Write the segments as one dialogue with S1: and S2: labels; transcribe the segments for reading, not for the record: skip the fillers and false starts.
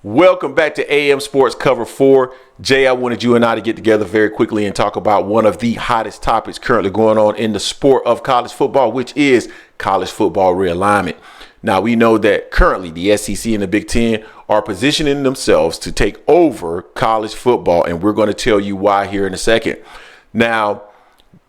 S1: Welcome back to AM Sports Cover 4. Jay, I wanted you and I to get together very quickly and talk about one of the hottest topics currently going on in the sport of college football, which is college football realignment. Now, we know that currently the SEC and the Big Ten are positioning themselves to take over college football, and we're going to tell you why here in a second. Now,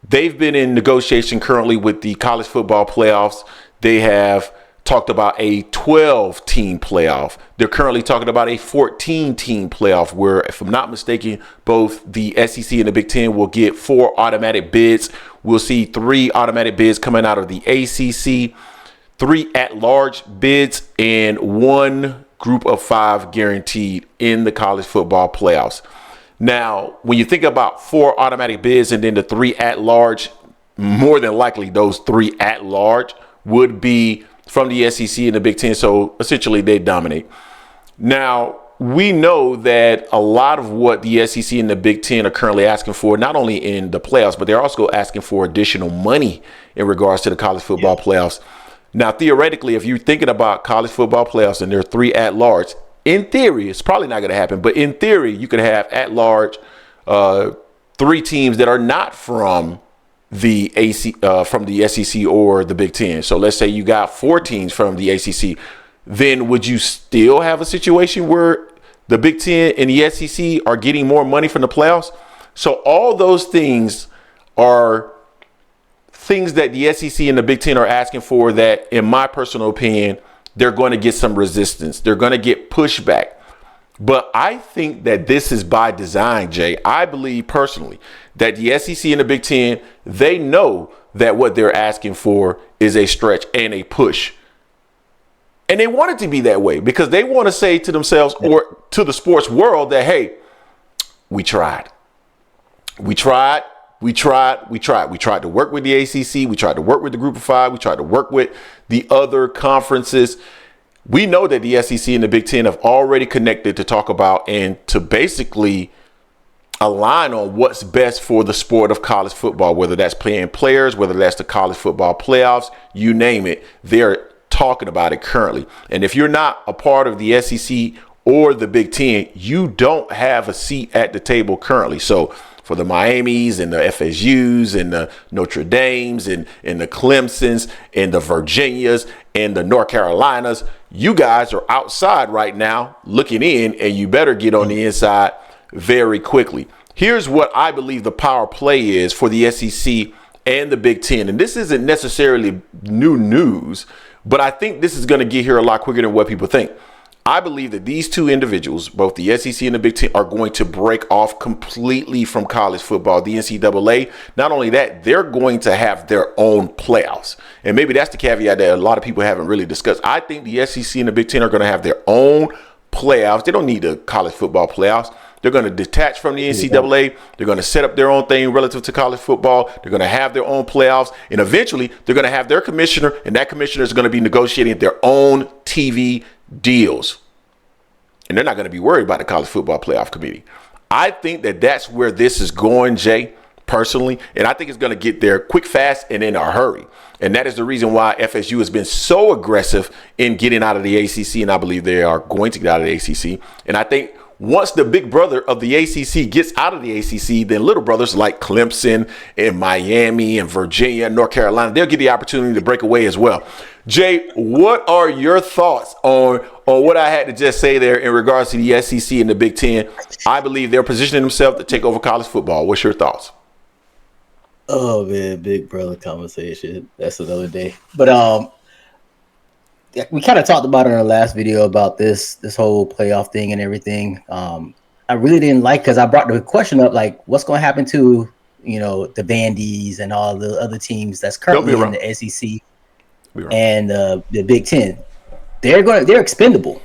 S1: they've been in negotiation currently with the college football playoffs. They have talked about a 12-team playoff. They're currently talking about a 14-team playoff where, if I'm not mistaken, both the SEC and the Big Ten will get 4 automatic bids. We'll see 3 automatic bids coming out of the ACC, 3 at-large bids, and 1 group of 5 guaranteed in the college football playoffs. Now, when you think about 4 automatic bids and then the 3 at-large, more than likely those 3 at-large would be from the SEC and the Big Ten, so essentially they dominate. Now, we know that a lot of what the SEC and the Big Ten are currently asking for, not only in the playoffs, but they're also asking for additional money in regards to the college football playoffs. Now, theoretically, if you're thinking about college football playoffs and there are 3 at-large, in theory, it's probably not going to happen, but in theory, you could have at-large 3 teams that are not from the SEC or the Big Ten. So let's say you got 4 teams from the ACC. Then would you still have a situation where the Big Ten and the SEC are getting more money from the playoffs? So all those things are things that the SEC and the Big Ten are asking for that, in my personal opinion, they're going to get some resistance. They're going to get pushback. But I think that this is by design, Jay. I believe personally that the SEC and the Big Ten, they know that what they're asking for is a stretch and a push. And they want it to be that way because they want to say to themselves or to the sports world that, hey, we tried. We tried to work with the ACC. We tried to work with the group of 5. We tried to work with the other conferences. We know that the SEC and the Big Ten have already connected to talk about and to basically align on what's best for the sport of college football, whether that's playing players, whether that's the college football playoffs, you name it. They're talking about it currently. And if you're not a part of the SEC or the Big Ten, you don't have a seat at the table currently. So for the Miamis and the FSUs and the Notre Dames and the Clemsons and the Virginias and the North Carolinas, you guys are outside right now looking in, and you better get on the inside very quickly. Here's what I believe the power play is for the SEC and the Big Ten. And this isn't necessarily new news, but I think this is going to get here a lot quicker than what people think. I believe that these 2 individuals, both the SEC and the Big Ten, are going to break off completely from college football. The NCAA, not only that, they're going to have their own playoffs. And maybe that's the caveat that a lot of people haven't really discussed. I think the SEC and the Big Ten are going to have their own playoffs. They don't need the college football playoffs. They're going to detach from the NCAA. They're going to set up their own thing relative to college football. They're going to have their own playoffs. And eventually, they're going to have their commissioner, and that commissioner is going to be negotiating their own TV deals. And they're not going to be worried about the college football playoff committee. I think that that's where this is going, Jay, personally. And I think it's going to get there quick, fast, and in a hurry. And that is the reason why FSU has been so aggressive in getting out of the ACC. And I believe they are going to get out of the ACC. And I think once the big brother of the ACC gets out of the ACC, then little brothers like Clemson and Miami and Virginia and North Carolina, they'll get the opportunity to break away as well. Jay, what are your thoughts on what I had to just say there in regards to the SEC and the Big Ten? I believe they're positioning themselves to take over college football. What's your thoughts?
S2: Oh man, big brother conversation. That's another day. But we kind of talked about it in our last video about this whole playoff thing and everything. I really didn't like, because I brought the question up, like, what's going to happen to, the Vandies and all the other teams that's currently in the SEC and the Big Ten. They're expendable.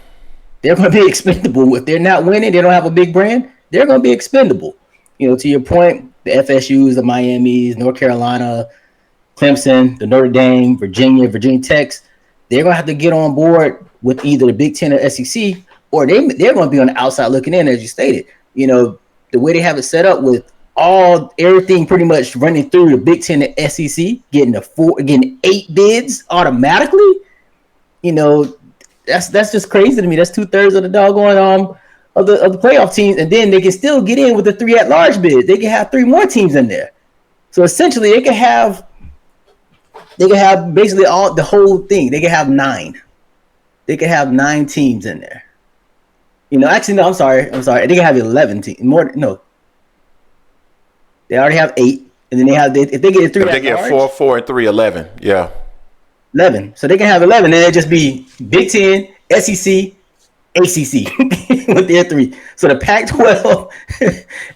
S2: They're going to be expendable. If they're not winning, they don't have a big brand, they're going to be expendable. To your point, the FSUs, the Miamis, North Carolina, Clemson, the Notre Dame, Virginia Tech, they're going to have to get on board with either the Big Ten or SEC, or they're going to be on the outside looking in, as you stated. The way they have it set up with everything pretty much running through the Big Ten and SEC, getting 8 bids automatically, That's just crazy to me. That's 2/3 of the doggone of the playoff teams, and then they can still get in with the 3 at-large bid. They can have 3 more teams in there. So essentially, they can have basically the whole thing. They can have 9. They can have 9 teams in there. Actually, no. I'm sorry. They can have 11 teams. More, no. They already have 8, and then if they get 3
S1: If they get 4, 4, and 3, 11. Yeah.
S2: 11. So they can have 11, and it'll just be Big Ten, SEC, ACC with their 3. So the Pac-12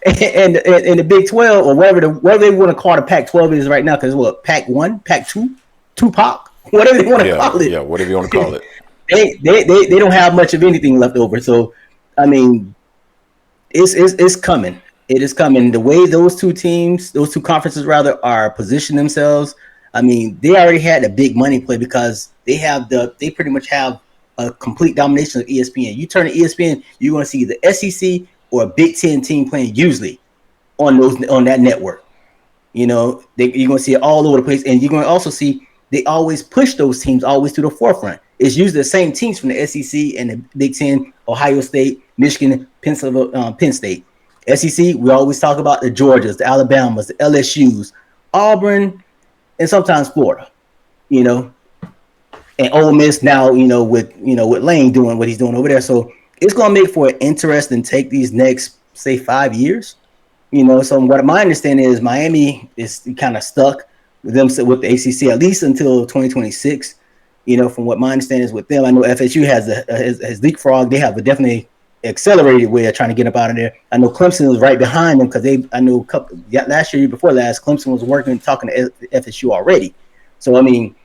S2: and the Big 12, or whatever they want to call the Pac-12 is right now, because what, Pac-1, Pac-2, Tupac, whatever they want to call it.
S1: Yeah, whatever you want to call it.
S2: They don't have much of anything left over. So I mean, it's coming. It is coming. The way those two conferences rather, are positioned themselves. I mean, they already had a big money play because they pretty much have a complete domination of ESPN. You turn to ESPN, you're going to see the SEC or a Big Ten team playing usually on that network. You're going to see it all over the place, and you're going to also see they always push those teams always to the forefront. It's usually the same teams from the SEC and the Big Ten: Ohio State, Michigan, Penn State. SEC, we always talk about the Georgias, the Alabamas, the LSUs, Auburn, and sometimes Florida. And Ole Miss now, with Lane doing what he's doing over there. So it's going to make for an interesting take these next, say, 5 years. So what my understanding is, Miami is kind of stuck with the ACC at least until 2026. From what my understanding is with them, I know FSU has leapfrog. They have a definitely accelerated way of trying to get up out of there. I know Clemson was right behind them because last year before last, Clemson was talking to FSU already. So I mean,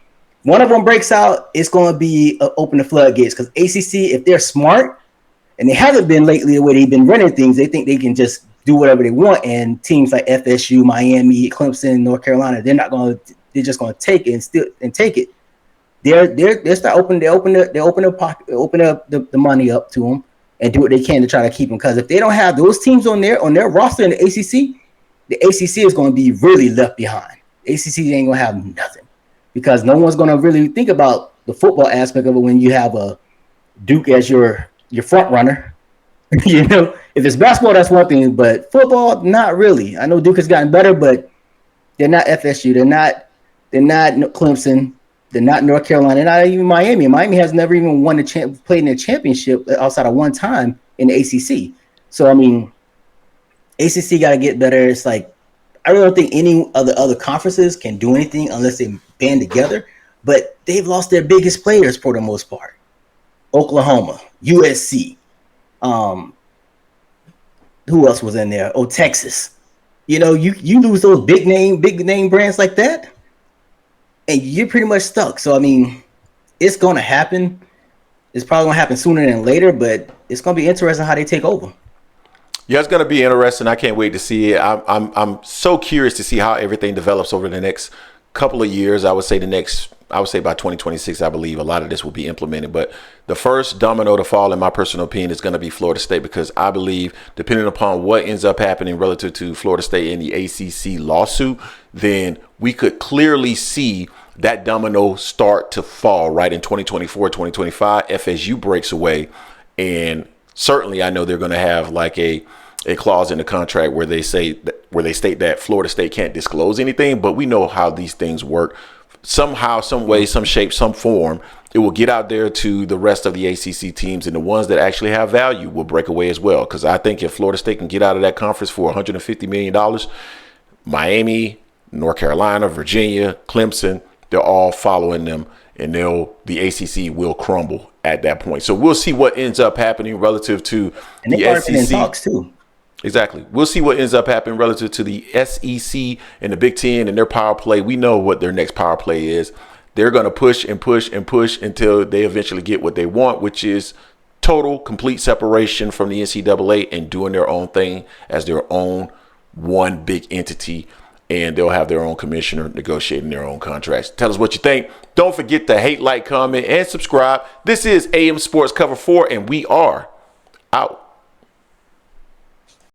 S2: one of them breaks out, it's going to be open the floodgates, because ACC, if they're smart, and they haven't been lately the way they've been running things, they think they can just do whatever they want. And teams like FSU, Miami, Clemson, North Carolina, they're just going to take it. They start open the money up to them and do what they can to try to keep them. Because if they don't have those teams on their roster in the ACC is going to be really left behind. ACC ain't going to have nothing, because no one's going to really think about the football aspect of it when you have a Duke as your front runner. If it's basketball, that's one thing, but football, not really. I know Duke has gotten better, but they're not FSU. They're not Clemson. They're not North Carolina. They're not even Miami. Miami has never even played in a championship outside of one time in the ACC. So, I mean, ACC got to get better. It's like, I really don't think any of the other conferences can do anything unless they band together. But they've lost their biggest players for the most part. Oklahoma, USC. Who else was in there? Oh, Texas. You lose those big name brands like that, and you're pretty much stuck. So, I mean, it's going to happen. It's probably going to happen sooner than later, but it's going to be interesting how they take over.
S1: Yeah, it's going to be interesting. I can't wait to see it. I'm so curious to see how everything develops over the next couple of years. I would say by 2026, I believe a lot of this will be implemented. But the first domino to fall, in my personal opinion, is going to be Florida State, because I believe, depending upon what ends up happening relative to Florida State in the ACC lawsuit, then we could clearly see that domino start to fall right in 2024, 2025. FSU breaks away, and certainly I know they're going to have like a clause in the contract where they state that Florida State can't disclose anything, but we know how these things work. Somehow, some way, some shape, some form, it will get out there to the rest of the ACC teams, and the ones that actually have value will break away as well. Because I think if Florida State can get out of that conference for $150 million, Miami, North Carolina, Virginia, Clemson, they're all following them, and the ACC will crumble at that point. So we'll see what ends up happening relative to
S2: and
S1: the SEC.
S2: In talks too.
S1: Exactly. We'll see what ends up happening relative to the SEC and the Big Ten and their power play. We know what their next power play is. They're going to push and push and push until they eventually get what they want, which is total, complete separation from the NCAA and doing their own thing as their own one big entity. And they'll have their own commissioner negotiating their own contracts. Tell us what you think. Don't forget to hate, like, comment, and subscribe. This is AM Sports Cover 4, and we are out.